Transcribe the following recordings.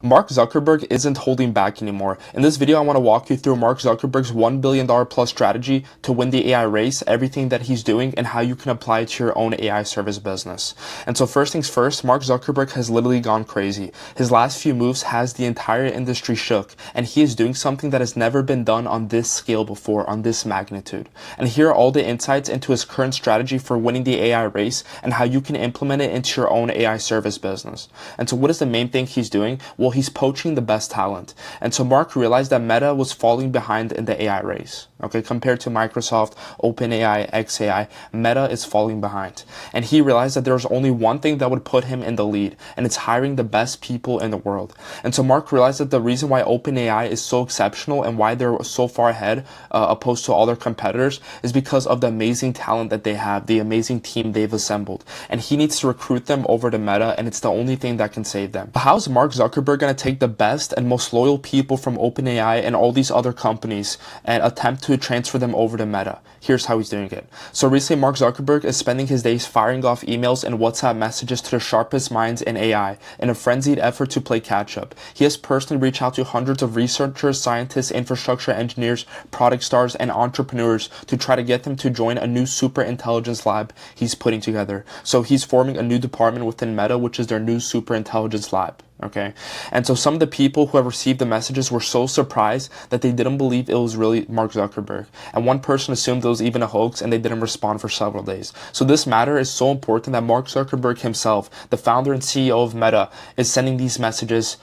Mark Zuckerberg isn't holding back anymore. In this video, I want to walk you through Mark Zuckerberg's $1 billion plus strategy to win the AI race, everything that he's doing, and how you can apply it to your own AI service business. And so first things first, Mark Zuckerberg has literally gone crazy. His last few moves has the entire industry shook, and he is doing something that has never been done on this scale before, on this magnitude. And here are all the insights into his current strategy for winning the AI race and how you can implement it into your own AI service business. And so what is the main thing he's doing? Well, he's poaching the best talent. And so Mark realized that Meta was falling behind in the AI race. Okay, compared to Microsoft, OpenAI, XAI, Meta is falling behind. And he realized that there's only one thing that would put him in the lead, and it's hiring the best people in the world. And so Mark realized that the reason why OpenAI is so exceptional and why they're so far ahead opposed to all their competitors is because of the amazing talent that they have, the amazing team they've assembled. And he needs to recruit them over to Meta, and it's the only thing that can save them. How is Mark Zuckerberg going to take the best and most loyal people from OpenAI and all these other companies and attempt to transfer them over to Meta? Here's how he's doing it. So recently, Mark Zuckerberg is spending his days firing off emails and WhatsApp messages to the sharpest minds in AI in a frenzied effort to play catch up. He has personally reached out to hundreds of researchers, scientists, infrastructure engineers, product stars, and entrepreneurs to try to get them to join a new super intelligence lab he's putting together. So he's forming a new department within Meta, which is their new super intelligence lab. Okay. And so some of the people who have received the messages were so surprised that they didn't believe it was really Mark Zuckerberg. And one person assumed it was even a hoax, and they didn't respond for several days. So this matter is so important that Mark Zuckerberg himself, the founder and CEO of Meta, is sending these messages,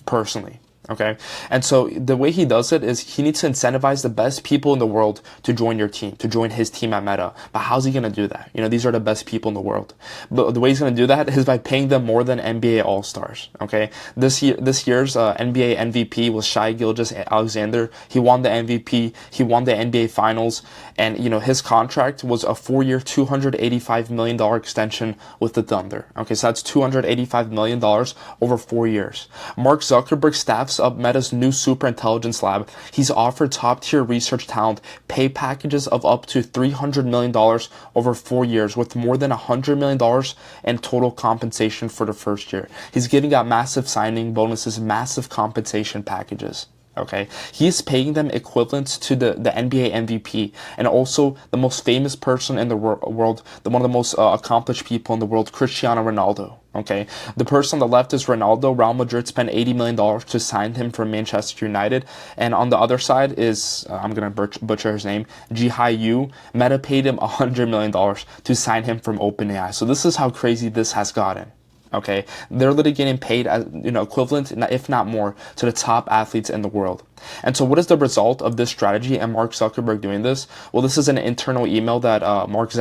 personally. Okay. And so the way he does it is he needs to incentivize the best people in the world to join your team, to join his team at Meta. But how's he going to do that? These are the best people in the world. But the way he's going to do that is by paying them more than NBA All-Stars. Okay. This year's NBA MVP was Shai Gilgeous-Alexander. He won the MVP. He won the NBA Finals. And, his contract was a 4-year, $285 million extension with the Thunder. Okay. So that's $285 million over 4 years. Mark Zuckerberg staffs up Meta's new super intelligence lab. He's offered top-tier research talent pay packages of up to $300 million over 4 years, with more than $100 million in total compensation for the first year. He's giving out massive signing bonuses, massive compensation packages. Okay, he's paying them equivalent to the NBA MVP and also the most famous person in the world, one of the most accomplished people in the world, Cristiano Ronaldo. Okay, the person on the left is Ronaldo. Real Madrid spent $80 million to sign him from Manchester United. And on the other side is, I'm going to butcher his name, Ji-Hai Yu. Meta paid him $100 million to sign him from OpenAI. So this is how crazy this has gotten. Okay, they're literally getting paid as, equivalent, if not more, to the top athletes in the world. And so what is the result of this strategy and Mark Zuckerberg doing this? Well, this is an internal email that Mark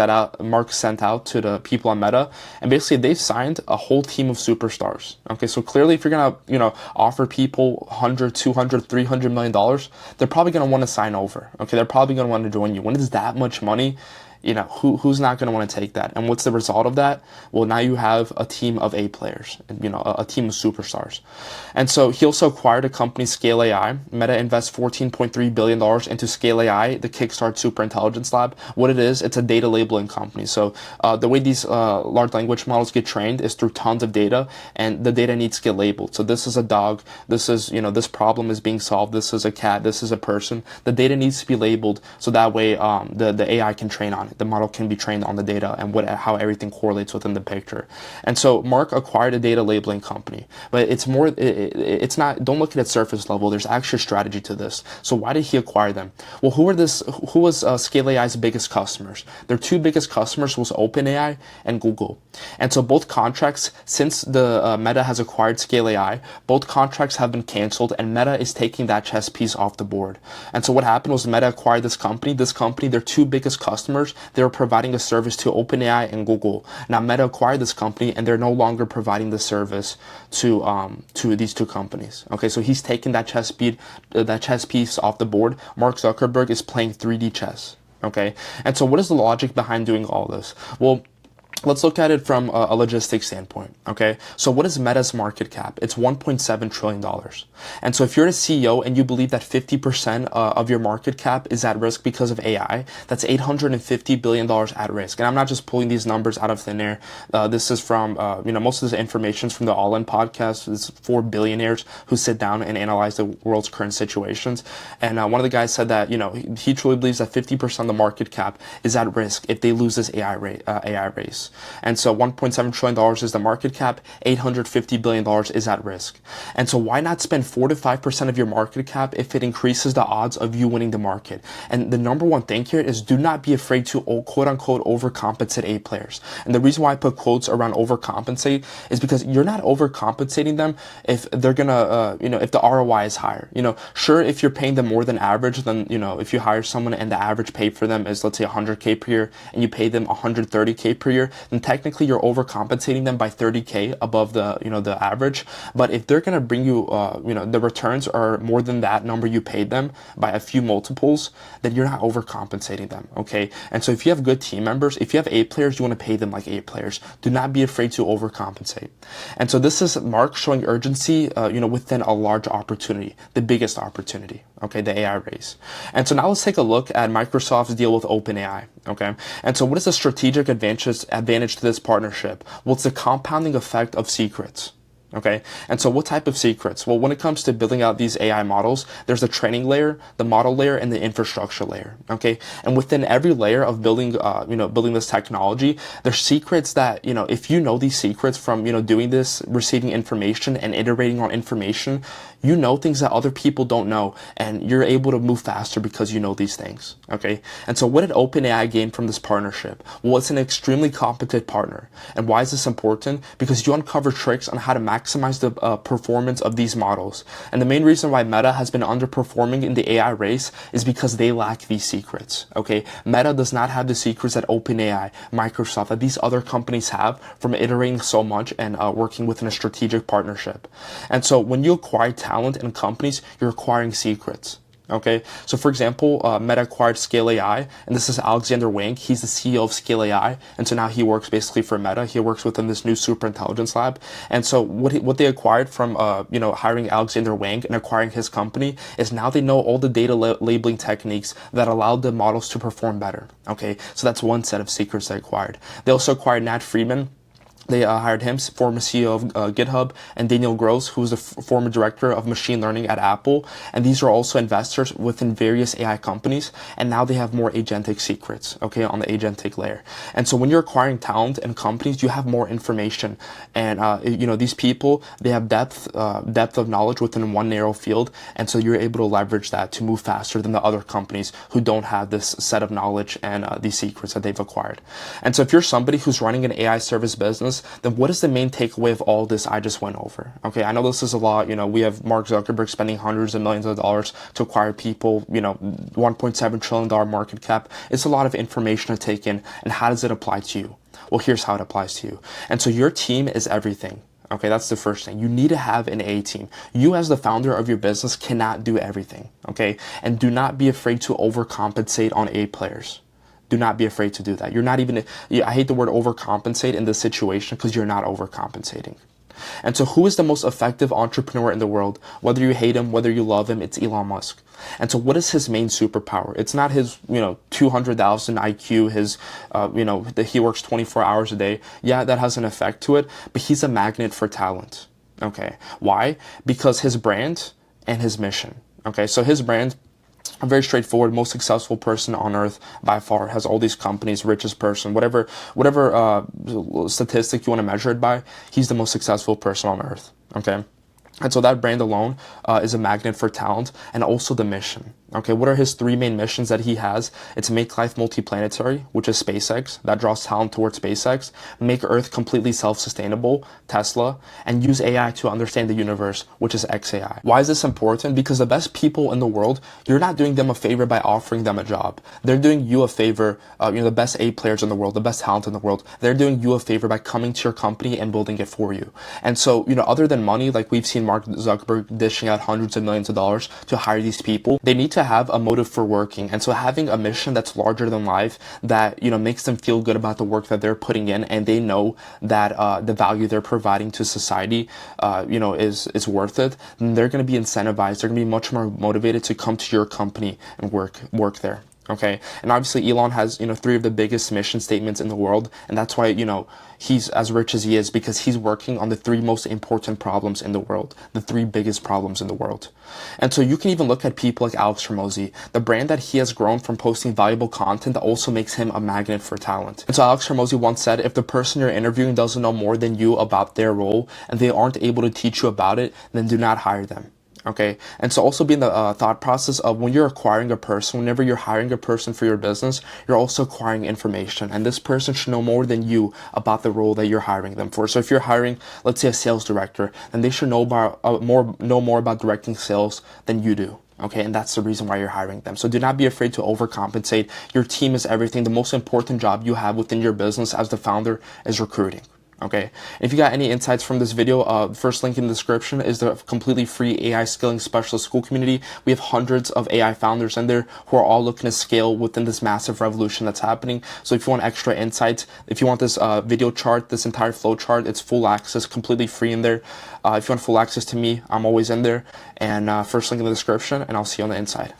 sent out to the people on Meta. And basically, they've signed a whole team of superstars. Okay, so clearly, if you're going to, offer people $100, $200, $300 million, they're probably going to want to sign over. Okay, they're probably going to want to join you. When it's that much money, who's not going to want to take that? And what's the result of that? Well, now you have a team of A players, a team of superstars. And so he also acquired a company, Scale AI. Meta invests $14.3 billion into Scale AI, the Kickstart Superintelligence Lab. What it is, it's a data labeling company. So the way these large language models get trained is through tons of data, and the data needs to get labeled. So this is a dog. This is, this problem is being solved. This is a cat. This is a person. The data needs to be labeled so that way the AI can train on it. The model can be trained on the data and how everything correlates within the picture. And so Mark acquired a data labeling company, but it's more, it's not, don't look at it surface level. There's actually strategy to this. So why did he acquire them? Well, who was Scale AI's biggest customers? Their two biggest customers was OpenAI and Google. And so both contracts, since the Meta has acquired Scale AI, both contracts have been canceled, and Meta is taking that chess piece off the board. And so what happened was Meta acquired this company, their two biggest customers, they were providing a service to OpenAI and Google. Now Meta acquired this company, and they're no longer providing the service to these two companies. Okay, so he's taking that chess piece off the board. Mark Zuckerberg is playing 3D chess. Okay, and so what is the logic behind doing all this? Well, let's look at it from a logistics standpoint, okay? So what is Meta's market cap? It's $1.7 trillion. And so if you're a CEO and you believe that 50% of your market cap is at risk because of AI, that's $850 billion at risk. And I'm not just pulling these numbers out of thin air. This is from, most of this information is from the All In podcast. It's 4 billionaires who sit down and analyze the world's current situations. And one of the guys said that, he truly believes that 50% of the market cap is at risk if they lose this AI race. And so $1.7 trillion is the market cap, $850 billion is at risk. And so why not spend 4 to 5% of your market cap if it increases the odds of you winning the market? And the number one thing here is do not be afraid to quote unquote overcompensate A players. And the reason why I put quotes around overcompensate is because you're not overcompensating them if they're gonna, if the ROI is higher. Sure, if you're paying them more than average, then, if you hire someone and the average pay for them is, let's say, 100K per year and you pay them 130K per year, then technically you're overcompensating them by 30K above the, the average. But if they're going to bring you, the returns are more than that number you paid them by a few multiples, then you're not overcompensating them. Okay. And so if you have good team members, if you have A players, you want to pay them like A players. Do not be afraid to overcompensate. And so this is Mark showing urgency, within a large opportunity, the biggest opportunity. Okay. The AI race. And so now let's take a look at Microsoft's deal with OpenAI. Okay. And so what is the strategic advantage to this partnership? Well, it's the compounding effect of secrets. Okay. And so what type of secrets? Well, when it comes to building out these AI models, there's the training layer, the model layer, and the infrastructure layer. Okay. And within every layer of building, building this technology, there's secrets that, if you know these secrets from, doing this, receiving information and iterating on information, you know things that other people don't know, and you're able to move faster because you know these things. Okay. And so what did OpenAI gain from this partnership? Well, it's an extremely competent partner. And why is this important? Because you uncover tricks on how to maximize the performance of these models. And the main reason why Meta has been underperforming in the AI race is because they lack these secrets. Okay. Meta does not have the secrets that OpenAI, Microsoft, that these other companies have from iterating so much and working within a strategic partnership. And so when you acquire talent and companies, you're acquiring secrets. Okay, so for example, Meta acquired Scale AI, and this is Alexander Wang. He's the CEO of Scale AI, and so now he works basically for Meta. He works within this new super intelligence lab. And so what they acquired from hiring Alexander Wang and acquiring his company is now they know all the data labeling techniques that allow the models to perform better. Okay, so that's one set of secrets they acquired. They also acquired Nat Friedman. They hired him, former CEO of GitHub, and Daniel Gross, who was the former director of machine learning at Apple. And these are also investors within various AI companies. And now they have more agentic secrets, okay, on the agentic layer. And so when you're acquiring talent and companies, you have more information. And, these people, they have depth of knowledge within one narrow field. And so you're able to leverage that to move faster than the other companies who don't have this set of knowledge and these secrets that they've acquired. And so if you're somebody who's running an AI service business, then what is the main takeaway of all this I just went over? Okay, I know this is a lot. We have Mark Zuckerberg spending hundreds of millions of dollars to acquire people, $1.7 trillion market cap. It's a lot of information to take in. And how does it apply to you? Well, here's how it applies to you. And so your team is everything. Okay, that's the first thing. You need to have an A team. You as the founder of your business cannot do everything. Okay, and do not be afraid to overcompensate on A players. Do not be afraid to do that. You're not even, I hate the word overcompensate in this situation because you're not overcompensating. And so who is the most effective entrepreneur in the world? Whether you hate him, whether you love him, it's Elon Musk. And so what is his main superpower? It's not his, 200,000 IQ, his, that he works 24 hours a day. Yeah, that has an effect to it, but he's a magnet for talent. Okay. Why? Because his brand and his mission. Okay. So his brand, a very straightforward, most successful person on earth by far, has all these companies, richest person, whatever statistic you want to measure it by, he's the most successful person on earth. Okay. And so that brand alone is a magnet for talent, and also the mission. Okay, what are his 3 main missions that he has? It's make life multiplanetary, which is SpaceX. That draws talent towards SpaceX. Make Earth completely self-sustainable, Tesla. And use AI to understand the universe, which is XAI. Why is this important? Because the best people in the world, you're not doing them a favor by offering them a job. They're doing you a favor, the best A players in the world, the best talent in the world. They're doing you a favor by coming to your company and building it for you. And so, other than money, like we've seen Mark Zuckerberg dishing out hundreds of millions of dollars to hire these people. They need to have a motive for working. And so having a mission that's larger than life, that, you know, makes them feel good about the work that they're putting in, and they know that the value they're providing to society, you know, is worth it, then they're going to be incentivized. They're going to be much more motivated to come to your company and work there. Okay. And obviously Elon has, you know, 3 of the biggest mission statements in the world. And that's why, you know, he's as rich as he is, because he's working on the 3 most important problems in the world, the 3 biggest problems in the world. And so you can even look at people like Alex Hormozi. The brand that he has grown from posting valuable content also makes him a magnet for talent. And so Alex Hormozi once said, if the person you're interviewing doesn't know more than you about their role and they aren't able to teach you about it, then do not hire them. Okay. And so also be in the thought process of when you're acquiring a person, whenever you're hiring a person for your business, you're also acquiring information, and this person should know more than you about the role that you're hiring them for. So if you're hiring, let's say, a sales director, then they should know more about directing sales than you do. Okay, and that's the reason why you're hiring them. So do not be afraid to overcompensate. Your team is everything. The most important job you have within your business as the founder is recruiting. Okay, and if you got any insights from this video, first link in the description is the completely free AI Scaling Specialist School community. We have hundreds of AI founders in there who are all looking to scale within this massive revolution that's happening. So if you want extra insights, if you want this video chart, this entire flow chart, it's full access, completely free in there. If you want full access to me, I'm always in there. And first link in the description, and I'll see you on the inside.